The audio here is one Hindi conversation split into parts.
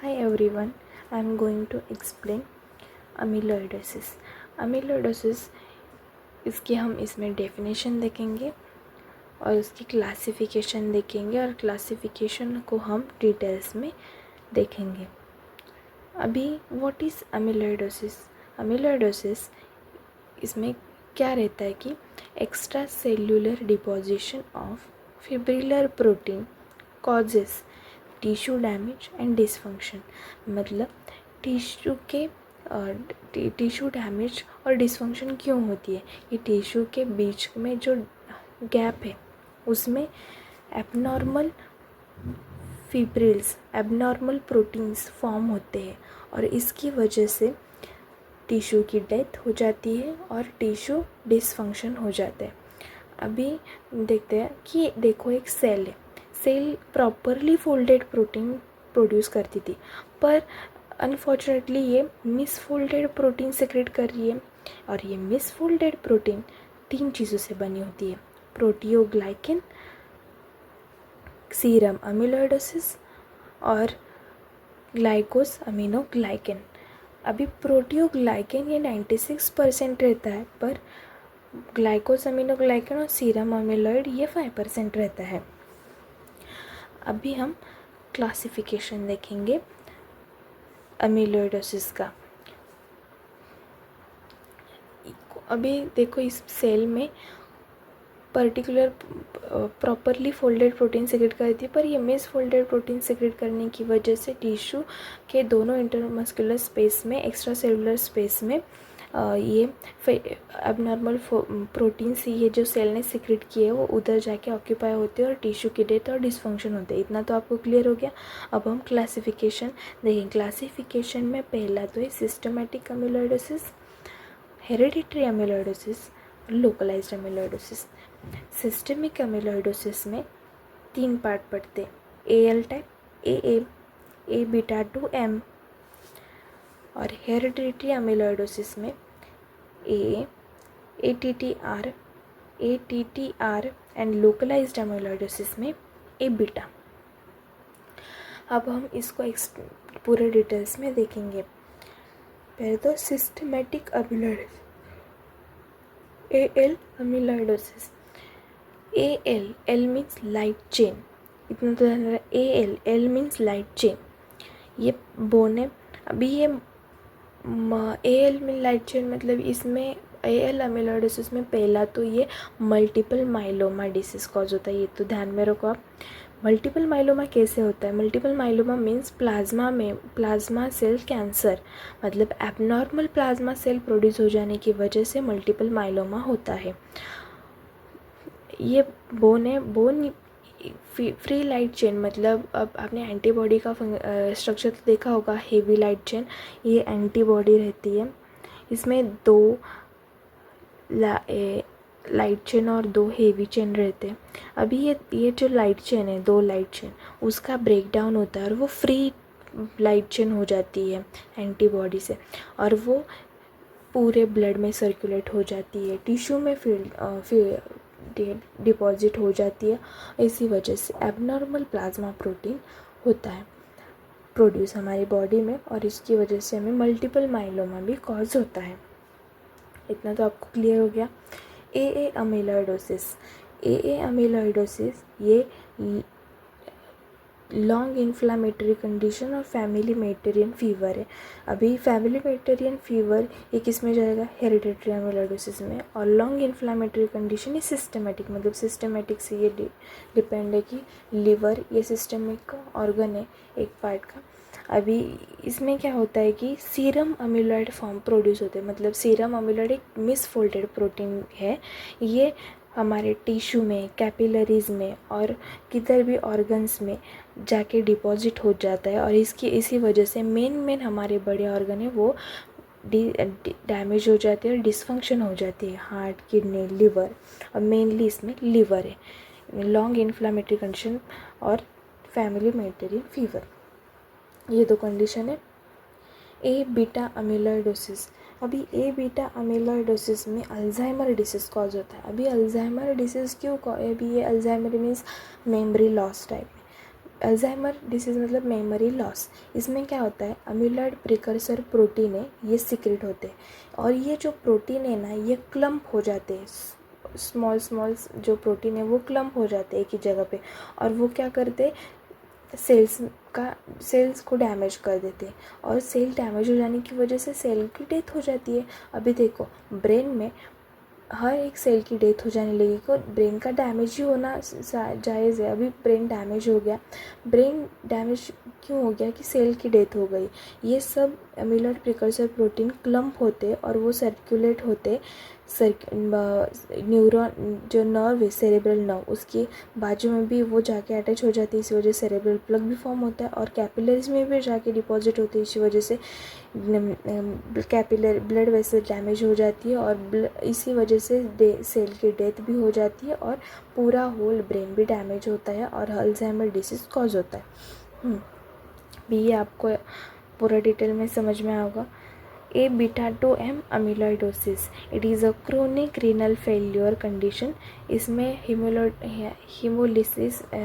Hi everyone, I am going to explain amyloidosis. Amyloidosis इसकी हम इसमें डेफिनेशन देखेंगे और उसकी क्लासिफिकेशन देखेंगे और क्लासिफिकेशन को हम डिटेल्स में देखेंगे. अभी व्हाट इज़ amyloidosis? amyloidosis इसमें क्या रहता है कि extra cellular deposition of fibrillar protein causes tissue damage and dysfunction. मतलब टिश्यू के टिश्यू डैमेज और डिसफंक्शन क्यों होती है? ये टिश्यू के बीच में जो गैप है उसमें abnormal fibrils abnormal proteins form होते हैं और इसकी वजह से टिश्यू की डेथ हो जाती है और टिश्यू डिसफंक्शन हो जाता है. अभी देखते हैं कि देखो एक सेल है. Cell properly folded protein produce करती थी पर अनफॉर्चुनेटली ये मिसफोल्डेड प्रोटीन सेक्रेट कर रही है और ये मिसफोल्डेड प्रोटीन 3 चीज़ों से बनी होती है: प्रोटियोग्लाइकेन, सीरम अमीलोइडोसिस और ग्लाइकोस अमीनोग्लाइकेन. अभी प्रोटियोग्लाइकेन ये 96% रहता है पर ग्लाइकोस अमीनोग्लाइकेन और सीरम अमीलॉइड ये 5% रहता है. अभी हम क्लासिफिकेशन देखेंगे अमीलोइडोसिस का. अभी देखो इस सेल में particular properly folded protein secrete करती है पर ये मिस फोल्डेड प्रोटीन सेक्रेट करने की वजह से टिश्यू के दोनों इंटरमस्कुलर स्पेस में एक्स्ट्रा सेलुलर स्पेस में ये एबनॉर्मल प्रोटीन्स ये जो सेल ने सीक्रेट किए हैं वो उधर जाके ऑक्यूपाई होते हैं और टिश्यू की डेथ और डिसफंक्शन होते हैं. इतना तो आपको क्लियर हो गया. अब हम क्लासिफिकेशन देखें. क्लासिफिकेशन में पहला तो है systematic amyloidosis, hereditary amyloidosis, localized amyloidosis. Systemic amyloidosis में 3 पार्ट पढ़ते हैं: AL type, AA, A beta 2M. और हेरिडिटरी अमीलोइडोसिस में AA, ATTR, ATTR and localized amyloidosis में A बीटा. अब हम इसको पूरे डिटेल्स में देखेंगे. पहले तो systematic amyloidosis, AL amyloidosis. AL, L means light chain. इतना तो ध्यान रहा. AL, L means light chain. ये बोन है. अभी ये AL में लाइट चेन मतलब इसमें AL अमीलोइडोसिस में पहला तो ये मल्टीपल माइलोमा डिसीज कॉज होता है. ये तो ध्यान में रखो आप. मल्टीपल माइलोमा कैसे होता है? मल्टीपल माइलोमा मीन्स प्लाज्मा में प्लाज्मा सेल कैंसर, मतलब एबनॉर्मल प्लाज्मा सेल प्रोड्यूस हो जाने की वजह से मल्टीपल माइलोमा होता है. ये बोन है. बोन फ्री लाइट चेन मतलब अब आपने एंटीबॉडी का स्ट्रक्चर तो देखा होगा. हेवी लाइट चेन, ये एंटीबॉडी रहती है. इसमें 2 लाइट चेन और 2 हेवी चेन रहते हैं. अभी ये जो लाइट चेन है, 2 लाइट चेन, उसका ब्रेक डाउन होता है और वो फ्री लाइट चेन हो जाती है एंटीबॉडी से और वो पूरे ब्लड में सर्कुलेट हो जाती है, टिश्यू में डिपॉजिट हो जाती है. इसी वजह से एबनॉर्मल प्लाज्मा प्रोटीन होता है प्रोड्यूस हमारी बॉडी में और इसकी वजह से हमें मल्टीपल माइलोमा भी कॉज होता है. इतना तो आपको क्लियर हो गया. AA अमीलोइडोसिस. AA अमीलोइडोसिस ये लॉन्ग इन्फ्लामेटरी कंडीशन और फैमिली मेडिटेरियन फीवर है. अभी फैमिली मेडिटेरियन फीवर ये किस में जाएगा? हेरिडिटरी अमीलोइडोसिस में. और लॉन्ग इन्फ्लामेटरी कंडीशन ये सिस्टमेटिक, मतलब सिस्टमेटिक से ये डिपेंड है कि लिवर ये सिस्टमिक का ऑर्गन है एक पार्ट का. अभी इसमें क्या होता है कि सीरम अमीलॉइड फॉर्म प्रोड्यूस होते हैं. मतलब सीरम अमीलॉइड एक मिसफोल्डेड प्रोटीन है. ये हमारे टिश्यू में, कैपिलरीज में और किधर भी ऑर्गन्स में जाके डिपॉजिट हो जाता है और इसी वजह से मेन हमारे बड़े ऑर्गन है वो डैमेज हो जाते हैं और डिसफंक्शन हो जाती है. हार्ट, किडनी, लिवर और मेनली इसमें लिवर है. लॉन्ग इन्फ्लामेटरी कंडीशन और फैमिली मेडिटेरियन फीवर, ये 2 कंडीशन है. A beta amyloidosis. अभी A बीटा अमीलोइडोसिस में अल्जाइमर डिसीज़ कॉज होता है. अभी अल्जाइमर डिसीज़ क्यों? अभी ये Alzheimer means memory loss type. Alzheimer disease मतलब मेमोरी लॉस। इसमें क्या होता है, अमीलॉइड प्रिकर्सर प्रोटीन है, ये सीक्रेट होते हैं और ये जो प्रोटीन है ना ये क्लम्प हो जाते हैं, स्मॉल स्मॉल जो प्रोटीन है वो क्लम्प हो जाते हैं एक ही जगह पे, और वो क्या करते हैं, सेल्स को डैमेज कर देते हैं और सेल डैमेज हो जाने की वजह से सेल की डेथ हो जाती है। अभी देखो ब्रेन में हर एक सेल की डेथ हो जाने लगी, को ब्रेन का डैमेज ही होना जायज़ है। अभी ब्रेन डैमेज हो गया, ब्रेन डैमेज क्यों हो गया कि सेल की डेथ हो गई। ये सब अमीलॉइड प्रिकर्सर प्रोटीन क्लम्प होते और वो सर्कुलेट होते न्यूरॉन जो नर्व है सेरेब्रल नर्व उसके बाजू में भी वो जाके अटैच हो जाती है, इसी वजह से सेरेब्रल प्लग भी फॉर्म होता है और कैपिलरीज में भी जाके डिपॉजिट होती है, इसी वजह से कैपिलर ब्लड वेसल डैमेज हो जाती है और इसी वजह से सेल की डेथ भी हो जाती है और पूरा होल ब्रेन भी डैमेज होता है और अल्जाइमर डिसीज़ कॉज होता है। भी ये आपको पूरा डिटेल में समझ में आएगा। A beta 2M amyloidosis, it is a chronic renal failure condition. इसमें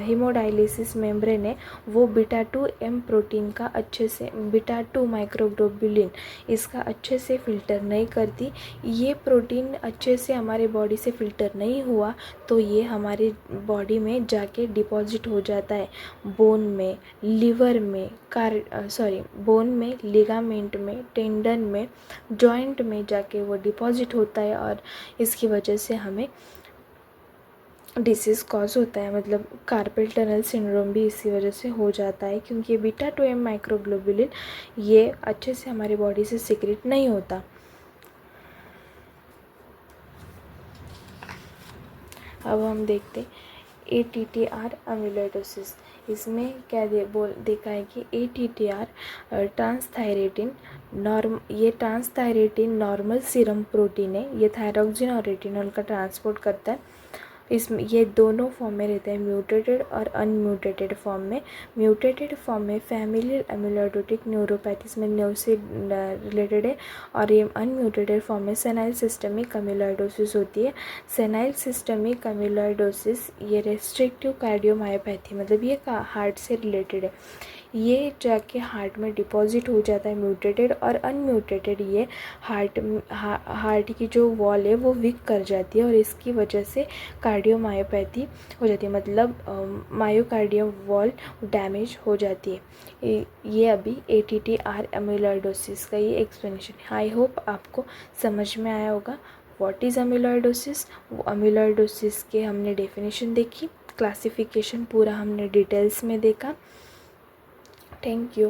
हीमोडायलिसिस मेम्ब्रेन है वो बीटा 2M प्रोटीन का अच्छे से बीटा 2 माइक्रोग्लोबुलिन इसका अच्छे से फ़िल्टर नहीं करती। ये प्रोटीन अच्छे से हमारे बॉडी से फ़िल्टर नहीं हुआ तो ये हमारे बॉडी में जाके डिपॉजिट हो जाता है बोन में, लिवर में, बोन में, लिगामेंट में, टेंडन में, जॉइंट में जाके वो डिपॉजिट होता है और इसकी वजह से हमें डिसीज़ कॉज होता है, मतलब कार्पल टनल सिंड्रोम भी इसी वजह से हो जाता है क्योंकि बीटा 2M माइक्रोग्लोबुलिन ये अच्छे से हमारी बॉडी से सीक्रेट नहीं होता। अब हम देखते ATTR अमीलोइडोसिस। इसमें क्या देखा है कि ATTR ट्रांसथायरेटिन ये ट्रांसथायरेटिन नॉर्मल सीरम प्रोटीन है, ये थायरोक्सिन और रेटिनॉल का ट्रांसपोर्ट करता है। इसमें ये दोनों फॉर्म में रहते हैं, म्यूटेटेड और अनम्यूटेटेड फॉर्म में। म्यूटेटेड फॉर्म में फैमिलियल एमिलोइडोटिक न्यूरोपैथीज में नर्व से रिलेटेड है और ये अनम्यूटेटेड फॉर्म में सेनाइल सिस्टमिक अमीलोइडोसिस होती है। सेनाइल सिस्टमिक अमीलोइडोसिस ये रेस्ट्रिक्टिव कार्डियोमायोपैथी मतलब ये हार्ट से रिलेटेड है, ये जाके हार्ट में डिपॉजिट हो जाता है म्यूटेटेड और अनम्यूटेटेड ये हार्ट की जो वॉल है वो वीक कर जाती है और इसकी वजह से कार्डियोमायोपैथी हो जाती है, मतलब मायोकार्डियम वॉल डैमेज हो जाती है। ये अभी ATTR अमीलोइडोसिस का ये एक्सप्लेनेशन है। आई होप आपको समझ में आया होगा व्हाट इज़ अमीलोइडोसिस। अमीलोइडोसिस के हमने डेफिनेशन देखी, क्लासिफिकेशन पूरा हमने डिटेल्स में देखा। Thank you.